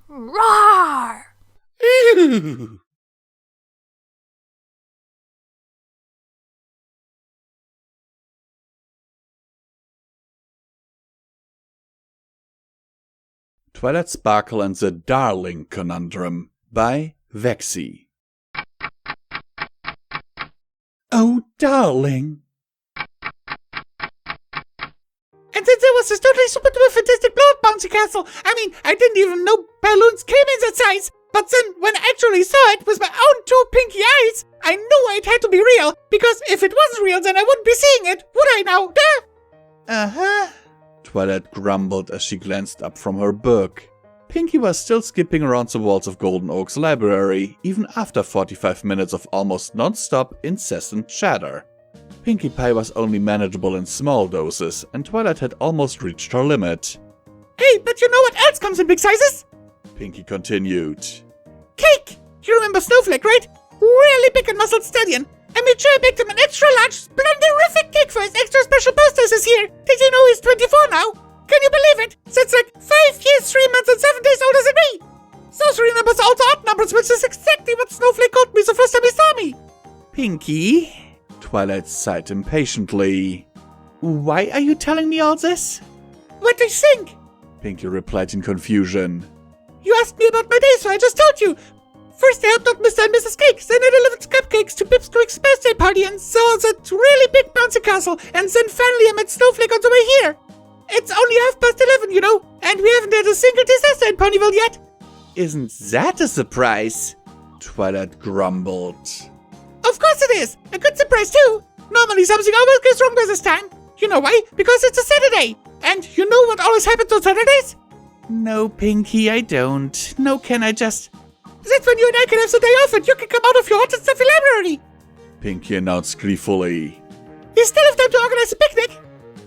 Roar! Twilight Sparkle and the Darling Conundrum by Vexy. Oh, darling. And then there was this totally super duper fantastic blow-up bouncy castle. I mean, I didn't even know balloons came in that size. But then, when I actually saw it with my own two pinky eyes, I knew it had to be real. Because if it wasn't real, then I wouldn't be seeing it, would I now? Duh! Uh-huh, Twilight grumbled as she glanced up from her book. Pinky was still skipping around the walls of Golden Oak's library, even after 45 minutes of almost non-stop, incessant chatter. Pinkie Pie was only manageable in small doses, and Twilight had almost reached her limit. Hey, but you know what else comes in big sizes? Pinky continued. Cake! You remember Snowflake, right? Really big and muscled stallion. I made sure I baked him an extra large, splendorific cake for his extra special birthday this year. Did you know he's 24 now? Can you believe it? That's like 5 years, 3 months, and 7 days older than me. Those 3 numbers are also odd numbers, which is exactly what Snowflake called me the first time he saw me. Pinky? Twilight sighed impatiently. Why are you telling me all this? What do you think? Pinky replied in confusion. You asked me about my day, so I just told you. First, I helped out Mr. and Mrs. Cake, then I delivered cupcakes to Pip's Quick's birthday party and saw that really big bouncy castle, and then finally I met Snowflake on the way here. It's only 11:30, you know, and we haven't had a single disaster in Ponyville yet. Isn't that a surprise? Twilight grumbled. Of course it is! A good surprise too! Normally something always goes wrong by this time. You know why? Because it's a Saturday! And you know what always happens on Saturdays? No, Pinky, I don't. No, can I just... That's when you and I can have the day off and you can come out of your hot and stuffy library! Pinky announced gleefully. You still have time to organize a picnic!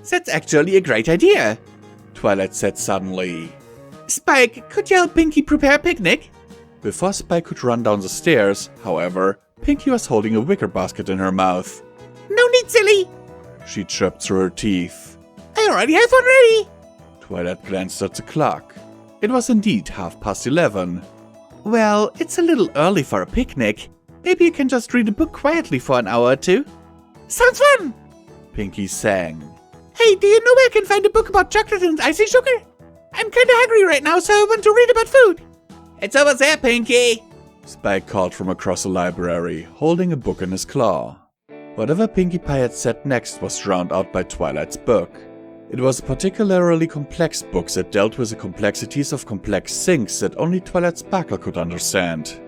That's actually a great idea, Twilight said suddenly. Spike, could you help Pinky prepare a picnic? Before Spike could run down the stairs, however, Pinky was holding a wicker basket in her mouth. No need, silly! She chirped through her teeth. I already have one ready! Twilight glanced at the clock. It was indeed 11:30. Well, it's a little early for a picnic. Maybe you can just read a book quietly for an hour or two. Sounds fun! Pinky sang. Hey, do you know where I can find a book about chocolate and icing sugar? I'm kinda hungry right now, so I want to read about food. It's over there, Pinky! Spike called from across the library, holding a book in his claw. Whatever Pinkie Pie had said next was drowned out by Twilight's book. It was a particularly complex book that dealt with the complexities of complex things that only Twilight Sparkle could understand.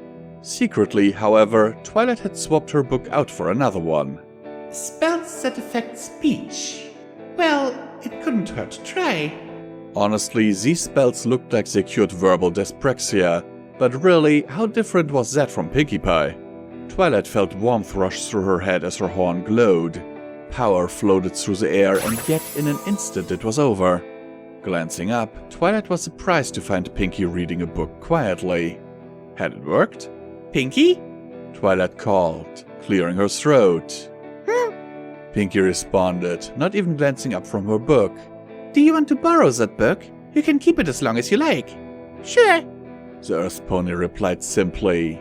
Secretly, however, Twilight had swapped her book out for another one. Spells that affect speech. Well, it couldn't hurt to try. Honestly, these spells looked like they cured verbal dyspraxia, but really, how different was that from Pinkie Pie? Twilight felt warmth rush through her head as her horn glowed. Power floated through the air, and yet in an instant it was over. Glancing up, Twilight was surprised to find Pinky reading a book quietly. Had it worked? Pinky? Twilight called, clearing her throat. Pinky responded, not even glancing up from her book. Do you want to borrow that book? You can keep it as long as you like. Sure. The Earth Pony replied simply.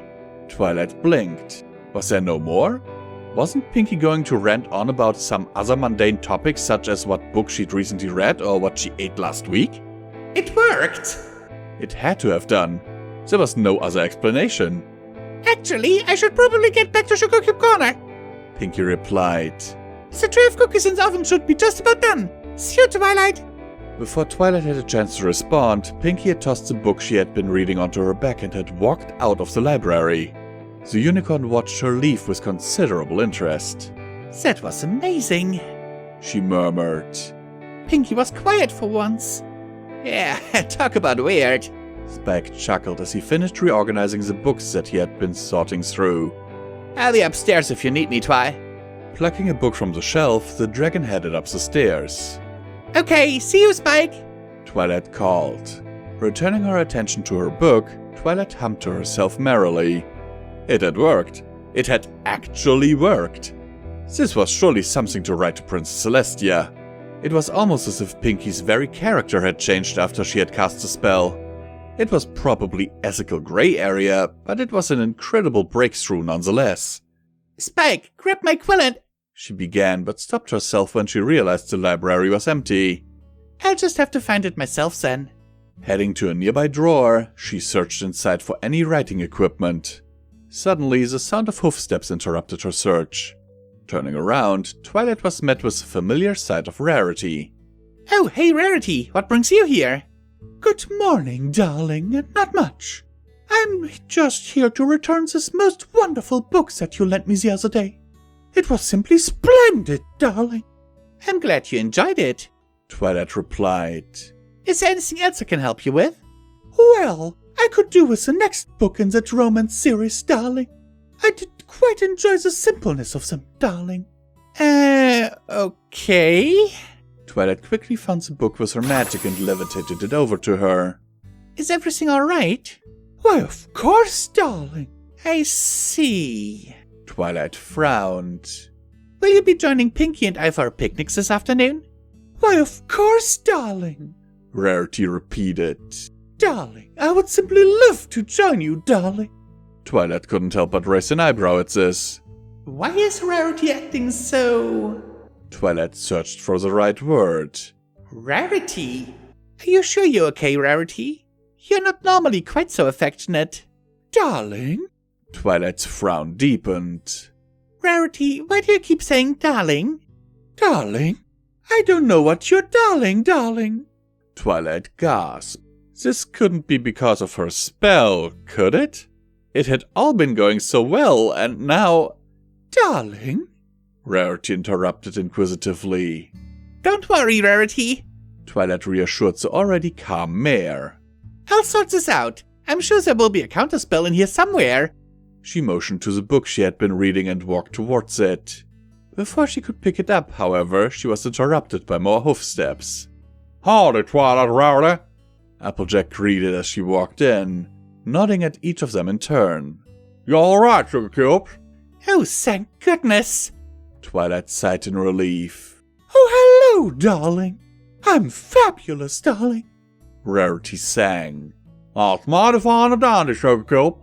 Twilight blinked. Was there no more? Wasn't Pinky going to rant on about some other mundane topics such as what book she'd recently read or what she ate last week? It worked! It had to have done. There was no other explanation. Actually, I should probably get back to Sugar Cube Corner. Pinky replied. The tray of cookies in the oven should be just about done. See you, Twilight. Before Twilight had a chance to respond, Pinky had tossed the book she had been reading onto her back and had walked out of the library. The unicorn watched her leave with considerable interest. That was amazing, she murmured. Pinky was quiet for once. Yeah, talk about weird. Spike chuckled as he finished reorganizing the books that he had been sorting through. I'll be upstairs if you need me, Twi. Plucking a book from the shelf, the dragon headed up the stairs. Okay, see you, Spike, Twilight called. Returning her attention to her book, Twilight hummed to herself merrily. It had worked. It had actually worked. This was surely something to write to Princess Celestia. It was almost as if Pinky's very character had changed after she had cast the spell. It was probably ethical gray area, but it was an incredible breakthrough nonetheless. Spike, grab my quillet. She began, but stopped herself when she realized the library was empty. I'll just have to find it myself then. Heading to a nearby drawer, she searched inside for any writing equipment. Suddenly, the sound of hoofsteps interrupted her search. Turning around, Twilight was met with a familiar sight of Rarity. Oh, hey Rarity, what brings you here? Good morning, darling. Not much. I'm just here to return this most wonderful book that you lent me the other day. It was simply splendid, darling. I'm glad you enjoyed it, Twilight replied. Is there anything else I can help you with? Well, I could do with the next book in that romance series, darling. I did quite enjoy the simpleness of them, darling. Okay. Twilight quickly found the book with her magic and levitated it over to her. Is everything alright? Why, of course, darling. I see. Twilight frowned. Will you be joining Pinky and I for our picnics this afternoon? Why, of course, darling. Rarity repeated. Darling, I would simply love to join you, darling. Twilight couldn't help but raise an eyebrow at this. Why is Rarity acting so... Twilight searched for the right word. Rarity? Are you sure you're okay, Rarity? You're not normally quite so affectionate. Darling? Twilight's frown deepened. Rarity, why do you keep saying darling? Darling? I don't know what you're darling. Twilight gasped. This couldn't be because of her spell, could it? It had all been going so well, and now... Darling? Rarity interrupted inquisitively. Don't worry, Rarity, Twilight reassured the already calm mare. I'll sort this out. I'm sure there will be a counterspell in here somewhere. She motioned to the book she had been reading and walked towards it. Before she could pick it up, however, she was interrupted by more hoofsteps. Howdy, Twilight Rarity! Applejack greeted as she walked in, nodding at each of them in turn. You alright, Sugar Cubes? Oh, thank goodness! Twilight sighed in relief. Oh, hello, darling. I'm fabulous, darling. Rarity sang. That's mighty fine and dandy, Sugar Cube.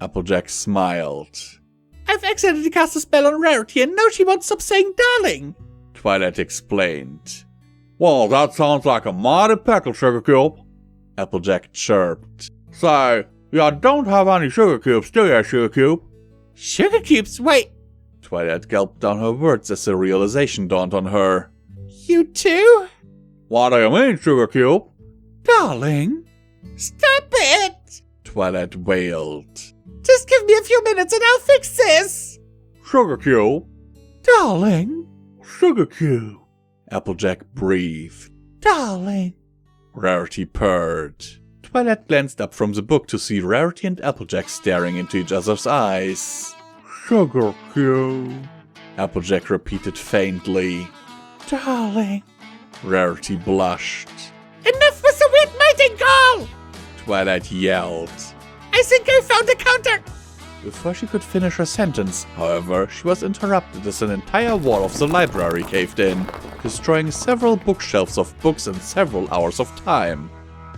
Applejack smiled. I've accidentally cast a spell on Rarity and now she won't stop saying darling, Twilight explained. Well, that sounds like a mighty pickle, Sugar Cube. Applejack chirped. Say, you don't have any Sugar Cubes, do you, Sugar Cube? Sugar Cubes? Wait, Twilight gulped down her words as the realization dawned on her. you too? What do you mean, Sugar Cube? Darling? Stop it! Twilight wailed. Just give me a few minutes and I'll fix this! Sugar Cube? Darling? Sugar Cube? Applejack breathed. Darling? Rarity purred. Twilight glanced up from the book to see Rarity and Applejack staring into each other's eyes. Sugar Cube? Applejack repeated faintly. Darling? Rarity blushed. Enough with the weird mating call! Twilight yelled. I think I found a counter! Before she could finish her sentence, however, she was interrupted as an entire wall of the library caved in, destroying several bookshelves of books and several hours of time.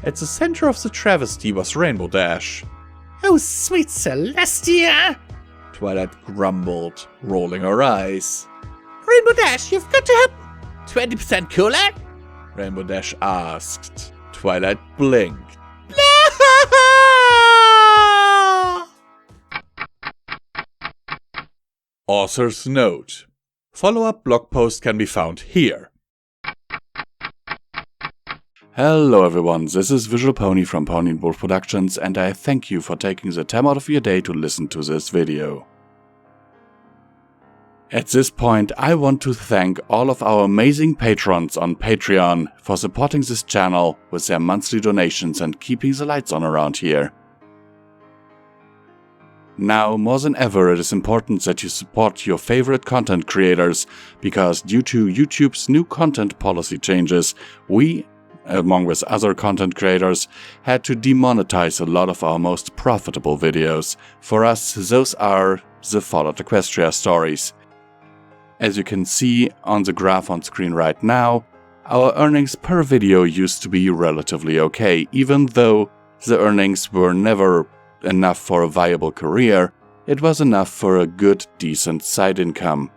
At the center of the travesty was Rainbow Dash. Oh, sweet Celestia! Twilight grumbled, rolling her eyes. Rainbow Dash, you've got to help! 20% cooler? Rainbow Dash asked. Twilight blinked. No! Author's note. Follow-up blog post can be found here. Hello everyone, this is Visual Pony from Pony&Wolf Productions, and I thank you for taking the time out of your day to listen to this video. At this point, I want to thank all of our amazing patrons on Patreon for supporting this channel with their monthly donations and keeping the lights on around here. Now, more than ever, it is important that you support your favorite content creators, because due to YouTube's new content policy changes, we, along with other content creators, had to demonetize a lot of our most profitable videos. For us, those are the Fallout Equestria stories. As you can see on the graph on screen right now, our earnings per video used to be relatively okay, even though The earnings were never enough for a viable career, it was enough for a good, decent side income.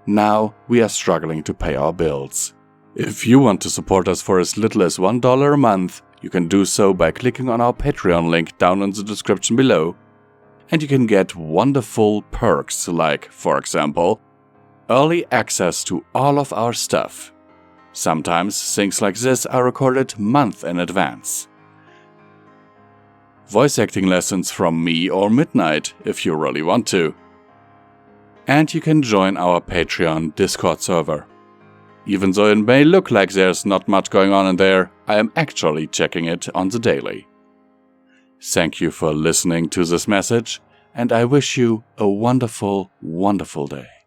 Now we are struggling to pay our bills. If you want to support us for as little as $1 a month, you can do so by clicking on our Patreon link down in the description below. And you can get wonderful perks like, for example, early access to all of our stuff. Sometimes things like this are recorded months in advance. Voice acting lessons from me or Midnight, if you really want to. And you can join our Patreon Discord server. Even though it may look like there's not much going on in there, I am actually checking it on the daily. Thank you for listening to this message, and I wish you a wonderful, wonderful day.